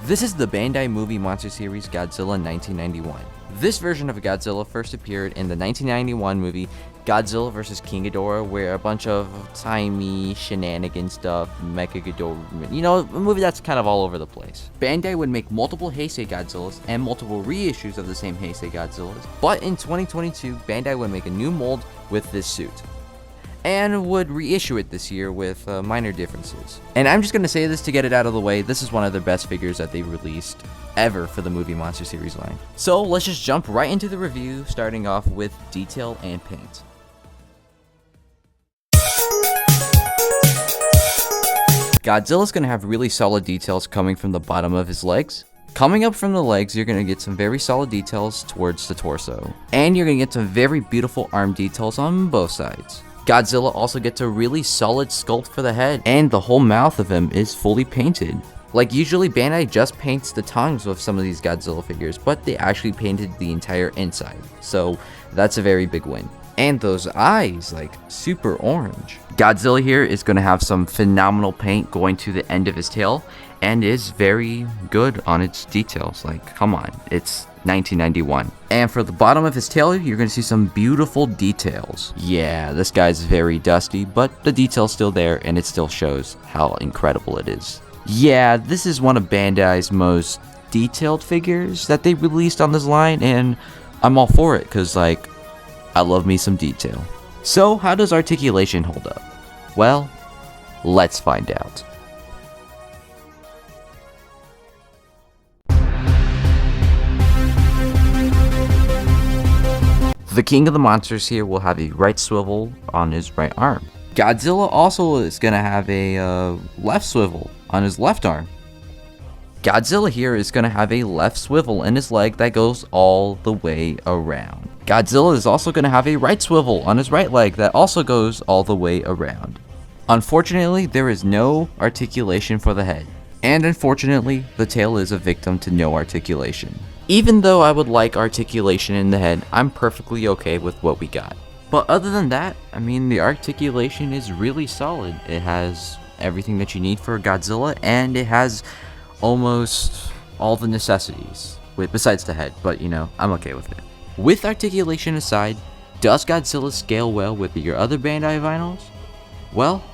This is the Bandai movie monster series Godzilla 1991. This version of Godzilla first appeared in the 1991 movie Godzilla vs. King Ghidorah, where a bunch of timey shenanigan stuff, Mecha Ghidorah, you know, a movie that's kind of all over the place. Bandai would make multiple Heisei Godzillas and multiple reissues of the same Heisei Godzillas, but in 2022, Bandai would make a new mold with this suit, and would reissue it this year with minor differences. And I'm just going to say this to get it out of the way, this is one of their best figures that they've released ever for the movie monster series line. So let's just jump right into the review, starting off with detail and paint. Godzilla's going to have really solid details coming from the bottom of his legs. Coming up from the legs, you're going to get some very solid details towards the torso. And you're going to get some very beautiful arm details on both sides. Godzilla also gets a really solid sculpt for the head, and the whole mouth of him is fully painted. Like, usually Bandai just paints the tongues of some of these Godzilla figures, but they actually painted the entire inside. So that's a very big win. And those eyes, like, super orange. Godzilla here is going to have some phenomenal paint going to the end of his tail, and is very good on its details. Like, come on, it's 1991. And for the bottom of his tail, you're going to see some beautiful details. Yeah, this guy's very dusty, but the detail's still there, and it still shows how incredible it is. Yeah, this is one of Bandai's most detailed figures that they released on this line, and I'm all for it, because, like, I love me some detail. So, how does articulation hold up? Well, let's find out. The king of the monsters here will have a right swivel on his right arm. Godzilla also is going to have a left swivel on his left arm. Godzilla here is going to have a left swivel in his leg that goes all the way around. Godzilla is also going to have a right swivel on his right leg that also goes all the way around. Unfortunately, there is no articulation for the head. And unfortunately, the tail is a victim to no articulation. Even though I would like articulation in the head, I'm perfectly okay with what we got. But other than that, I mean, the articulation is really solid. It has everything that you need for a Godzilla, and it has almost all the necessities, besides the head, but you know, I'm okay with it. With articulation aside, does Godzilla scale well with your other Bandai vinyls? Well,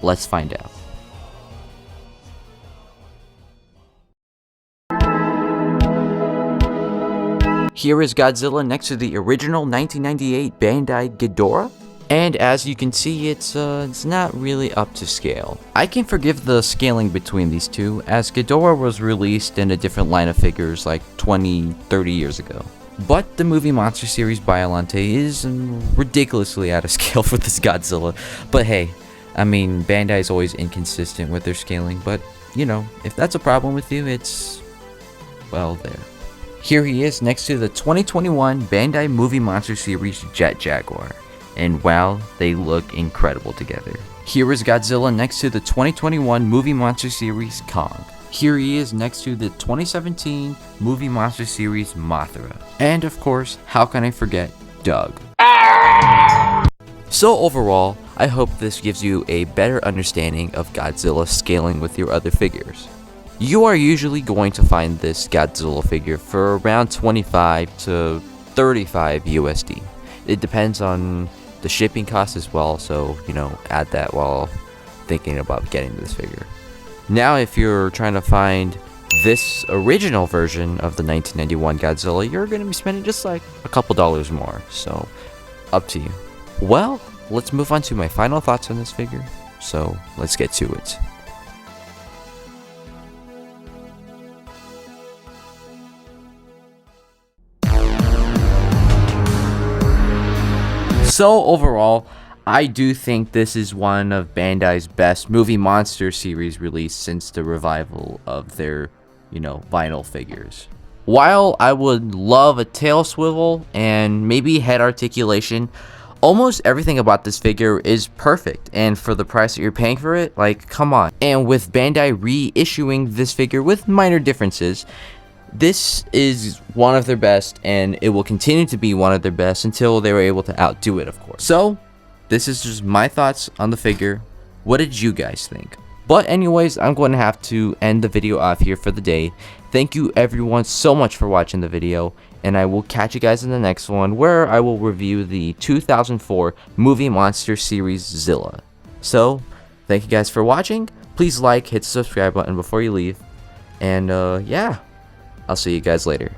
let's find out. Here is Godzilla next to the original 1998 Bandai Ghidorah, and as you can see, it's not really up to scale. I can forgive the scaling between these two, as Ghidorah was released in a different line of figures like 20-30 years ago. But the movie monster series Biollante is ridiculously out of scale for this Godzilla. But hey, I mean, Bandai is always inconsistent with their scaling, but you know, if that's a problem with you, it's, well, there. Here he is next to the 2021 Bandai movie monster series Jet Jaguar, and wow, they look incredible together. Here is Godzilla next to the 2021 movie monster series Kong. Here he is next to the 2017 movie monster series Mothra. And of course, how can I forget Doug? So overall, I hope this gives you a better understanding of Godzilla scaling with your other figures. You are usually going to find this Godzilla figure for around 25 to 35 USD. It depends on the shipping cost as well, so you know, add that while thinking about getting this figure. Now, if you're trying to find this original version of the 1991 Godzilla, you're going to be spending just like a couple dollars more, so up to you. Well, let's move on to my final thoughts on this figure, so let's get to it. So overall, I do think this is one of Bandai's best movie monster series released since the revival of their, you know, vinyl figures. While I would love a tail swivel and maybe head articulation, almost everything about this figure is perfect, and for the price that you're paying for it, like, come on. And with Bandai reissuing this figure with minor differences, this is one of their best, and it will continue to be one of their best until they were able to outdo it, of course. So, this is just my thoughts on the figure. What did you guys think? But anyways, I'm going to have to end the video off here for the day. Thank you everyone so much for watching the video, and I will catch you guys in the next one, where I will review the 2004 movie monster series Zilla. So, thank you guys for watching. Please like, hit the subscribe button before you leave, and yeah, I'll see you guys later.